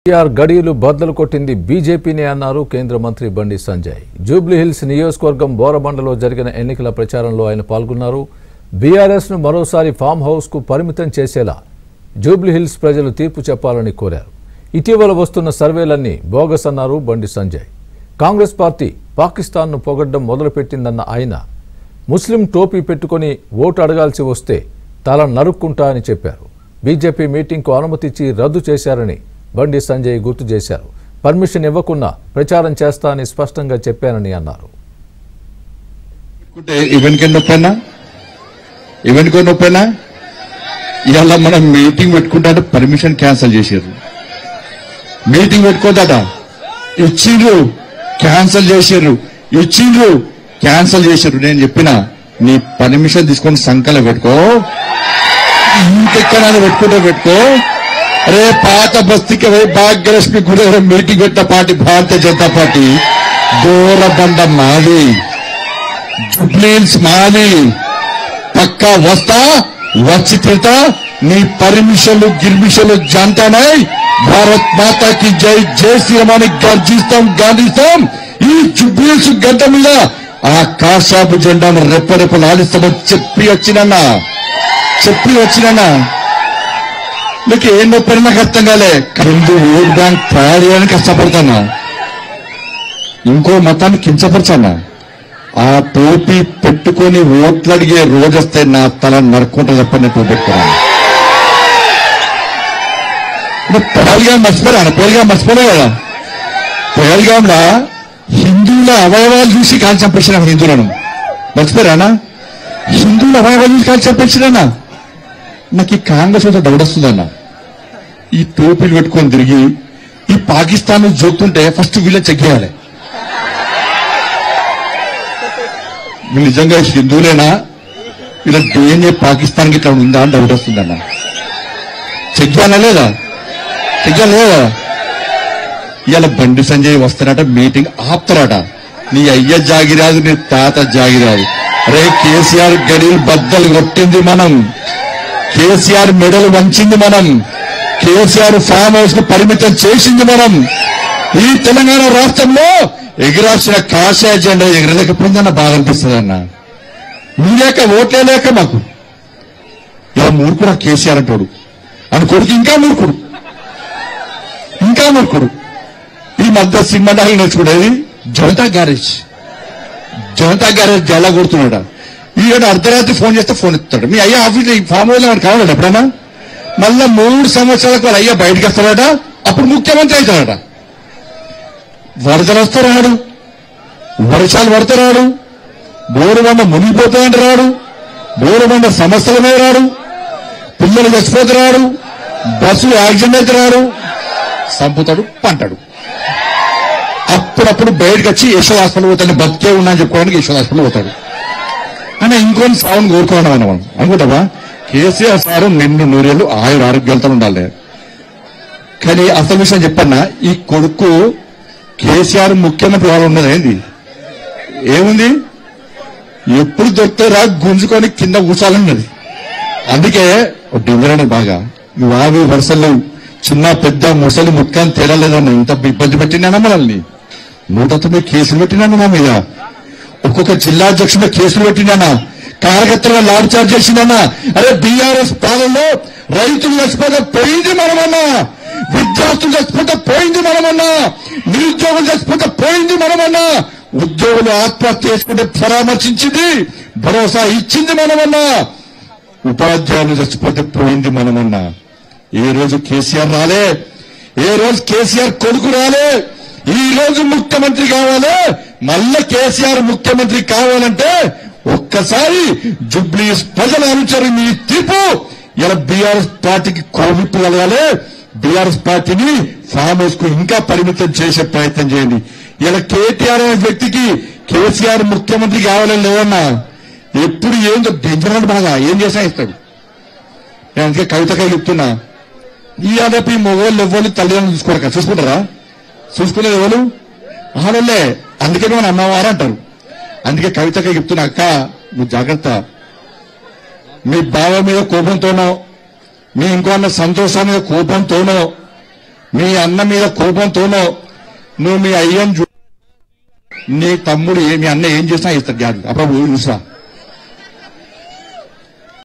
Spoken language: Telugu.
కేసీఆర్ గడియలు బద్దలు కొట్టింది బీజేపీనే అన్నారు కేంద్ర మంత్రి బండి సంజయ్. జూబ్లీహిల్స్ నియోజకవర్గం బోరబండలో జరిగిన ఎన్నికల ప్రచారంలో ఆయన పాల్గొన్నారు. బీఆర్ఎస్ ను మరోసారి ఫామ్ హౌస్ కు పరిమితం చేసేలా జూబ్లీహిల్స్ ప్రజలు తీర్పు చెప్పాలని కోరారు. ఇటీవల వస్తున్న సర్వేలన్నీ బోగస్ అన్నారు బండి సంజయ్. కాంగ్రెస్ పార్టీ పాకిస్తాన్ ను పొగడ్డం మొదలుపెట్టిందన్న ఆయన ముస్లిం టోపీ పెట్టుకుని ఓటు అడగాల్సి వస్తే తల నరుక్కుంటా అని చెప్పారు. బీజేపీ మీటింగ్కు అనుమతిచ్చి రద్దు చేశారని బండి సంజయ్ గుర్తు చేశారు. పర్మిషన్ ఇవ్వకుండా ప్రచారం చేస్తా అని స్పష్టంగా చెప్పానని అన్నారు. ఇవాళ మనం మీటింగ్ పెట్టుకుంటా పర్మిషన్ క్యాన్సిల్ చేశారు. మీటింగ్ పెట్టుకోదట ఇచ్చిండ్రు, క్యాన్సిల్ చేశారు, ఇచ్చిండ్రు, క్యాన్సిల్ చేశారు. నేను చెప్పిన నీ పర్మిషన్ తీసుకొని సంకలం పెట్టుకో, ఇంకెక్కడ పెట్టుకో. అరే పాత బస్తీకి భాగ్యలక్ష్మి గుడి మీటింగ్ పెట్టిన పార్టీ భారతీయ జనతా పార్టీ. బోరబండ మాది, జూబ్లీహిల్స్ మాది. పక్కా వస్తా, వచ్చి తిడతా. నీ పర్మిషన్లు గిర్మిషన్లు జంటనై భారత్ మాతాకి జై, జై శ్రీరామాని గర్జిస్తాం, గాంధిస్తాం. ఈ జూబ్లీహిల్స్ గంట మీద ఆ కాషాపు జెండాను రెప్పరెప్పలు ఆడిస్తామని చెప్పి వచ్చినా మీకు ఏం నొప్పని నాకు అర్థం కాలే. హిందూ ఓట్ బ్యాంక్ తయారు చేయడానికి కష్టపడతానా, ఇంకో మతాన్ని కించపరచానా. ఆ టోపీ పెట్టుకుని ఓట్లు అడిగే రోజు వస్తే నా తల నరుక్కుంటా చెప్పని టోపీ పెట్టుకున్నాను. పహల్గాం మర్చిపోలే కదా. పహల్గాంలో హిందువుల అవయవాలు చూసి కాల్చి చంపేసినా, హిందువులను మర్చిపోయానా? హిందువుల అవయవాలు చూసి కాల్చి చంపేసినా. నాకు ఈ కాంగ్రెస్ వద్ద డౌట్ వస్తుందన్న. ఈ టోపీలు పెట్టుకొని తిరిగి ఈ పాకిస్తాన్ జోక్తుంటే ఫస్ట్ వీళ్ళని చెక్ చేయాలి. వీళ్ళు నిజంగా హిందువులేనా, వీళ్ళ DNA పాకిస్తాన్కి ఇక్కడ ఉందా అని డౌట్ వస్తుందన్న. చెక్ చేయాలా లేదా? ఇవాళ బండి సంజయ్ వస్తారట, మీటింగ్ ఆపుతారట. నీ అయ్య జాగిరాదు, నీ తాత జాగిరాదు. అరే కేసీఆర్ గడిలు బద్దలు కొట్టింది మనం, కేసీఆర్ మెడలు వంచింది మనం, కేసీఆర్ ఫామ్ హౌస్ కు పరిమితం చేసింది మనం. ఈ తెలంగాణ రాష్ట్రంలో ఎగిరాల్సిన కాషాయ జెండా ఎగరలేకపోయిందన్న బాధ అనిపిస్తుంది అన్న. మీలేక ఓట్లే లేక మాకు ఇలా మూర్ఖుడు కేసీఆర్ అంటాడు అని కొడుకు ఇంకా మూర్ఖుడు. ఈ మధ్య సినిమాలు నేర్చుకునేది జనతా గ్యారేజ్ జలా కొడుతున్నాడు. ఈయన అర్ధరాత్రి ఫోన్ చేస్తే ఫోన్ ఎత్తాడు. మీ అయ్యా ఆఫీస్ ఫామ్ హౌస్ వాడు కావాలట ఎప్పుడన్నా. మళ్ళా 3 సంవత్సరాలకు వాళ్ళ అయ్యా బయటకు వస్తాడట, అప్పుడు ముఖ్యమంత్రి అవుతాడట. వరదలు వస్తే రాడు, వర్షాలు పడితే రాడు, బోరుబండ మునిగిపోతాయంటే రాడు, బోరుబండ సమస్యల మీద రాడు, పిల్లలు చచ్చిపోతే రాడు, బస్సులు యాక్సిడెంట్ అయితే రాడు, సంపుతాడు, పంటాడు. అప్పుడప్పుడు బయటకు వచ్చి యశోద హాస్పిటల్ పోతాడు, బతికే ఉన్నా అని చెప్పుకోవడానికి యశోద హాస్పిటల్ పోతాడు. అని ఇంకొని సాగును కోరుకోవడం మనం అనుకుంటావా? కేసీఆర్ సారు నిన్ను 100 ఏళ్ళు ఆరోగ్యాలతో ఉండాలి. కానీ అసలు విషయం చెప్పన్నా, ఈ కొడుకు కేసీఆర్ ముఖ్యమంత్రి వాళ్ళు ఉన్నది ఏంది, ఏముంది? ఎప్పుడు దొరికితే రా గుంజుకొని కింద కూర్చోాలన్నది. అందుకే డివరైన బాగా 50 వరుసలు చిన్న పెద్ద ముసలి ముక్కని తేలలేదన్న. ఇంత ఇబ్బంది పెట్టినా మనల్ని 109 కేసులు పెట్టినాను మా మీద. ఒక్కొక్క జిల్లా అధ్యక్షుడు కేసులు పెట్టినానా, కార్యకర్తలుగా లాడ్ చార్జ్ చేసిందన్నా. అరే బీఆర్ఎస్ పాలనలో రైతులు చచ్చిపోతే పోయింది మనమన్నా, విద్యార్థులు చచ్చిపోతే పోయింది మనమన్నా, నిరుద్యోగులు చచ్చిపోతే పోయింది మనమన్నా, ఉద్యోగులు ఆత్మహత్య చేసుకుంటే పరామర్శించింది, భరోసా ఇచ్చింది మనమన్నా, ఉపాధ్యాయులు చచ్చిపోతే పోయింది మనమన్నా. ఏ రోజు కేసీఆర్ రాలే, ఏ రోజు కేసీఆర్ కొడుకు రాలే. ఈ రోజు ముఖ్యమంత్రి కావాలి, మళ్ళా కేసీఆర్ ముఖ్యమంత్రి కావాలంటే ఒక్కసారి జూబ్లీహిల్స్ ప్రజల అనుచరు మీ తీర్పు. ఇలా బీఆర్ఎస్ పార్టీకి కోవిప్పు కలగాలి, బీఆర్ఎస్ పార్టీని ఫామ్ హౌస్ కు ఇంకా పరిమితం చేసే ప్రయత్నం చేయండి. ఇలా కేటీఆర్ అనే వ్యక్తికి కేసీఆర్ ముఖ్యమంత్రి కావాలని లేదన్నా. ఎప్పుడు ఏందో డేంజర్ బాగా ఏం చేసా ఇస్తాడు. నేను అందుకే కవితకాయ చెప్తున్నా, ఈ ఆడపి మొగోళ్ళు ఎవ్వరు తల్లిదండ్రులు చూసుకుంటారా? చూసుకునేది ఎవరు? ఆడోళ్ళే. అందుకే మనం అమ్మవారు అంటారు. అందుకే కవితకాయ చెప్తున్నా, అక్క నువ్వు జాగ్రత్త. మీ బావ మీద కోపంతోనో, మీ ఇంకో అన్న సంతోషం మీద కోపంతోనో మీ అన్న మీద కోపంతోనో నువ్వు మీ అయ్యని నీ తమ్ముడు మీ అన్న ఏం చేసినా ఇస్తాడు గ్యారెంటీ అప్పుడు చూసా